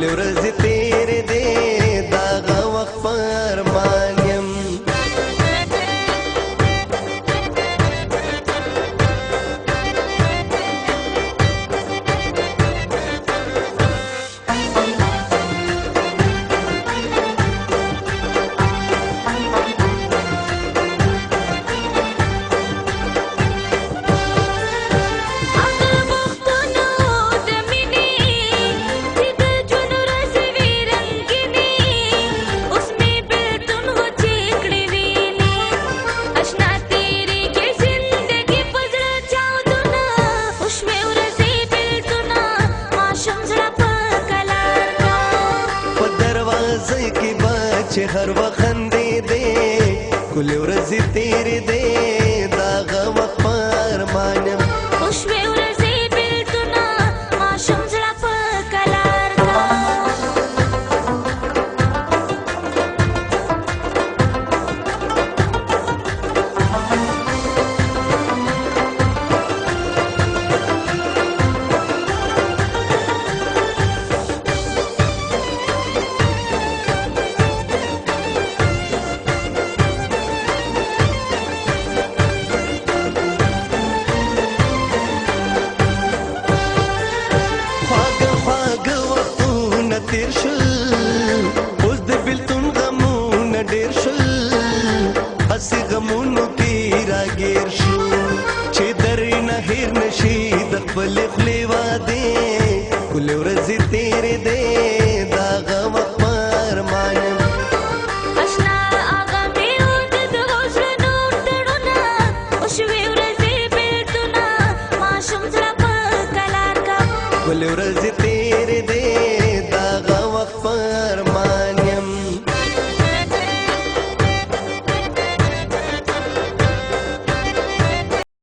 ګل ورځې تېرې دې دغه وخت پر مان یم چې هر وخت خندې دې ګل ورځې تېرې دې دغه وخت پر مان یم وشوې ورځې بېلتونه ماشوم زړه په قلار کا تیر شل اوس د بېلتون غمونه ډېر شل هسې غمونو کې راګیر شو چې درې نه هېر نه شي د خپلې خولې وعدې ګل ورځې تېرې دې دغه وخت پر مان یم اشنا هغه مې د زړونو تړونه وشوې ورځې بېلتونه ماشوم زړه په قلار کا ګل ورځې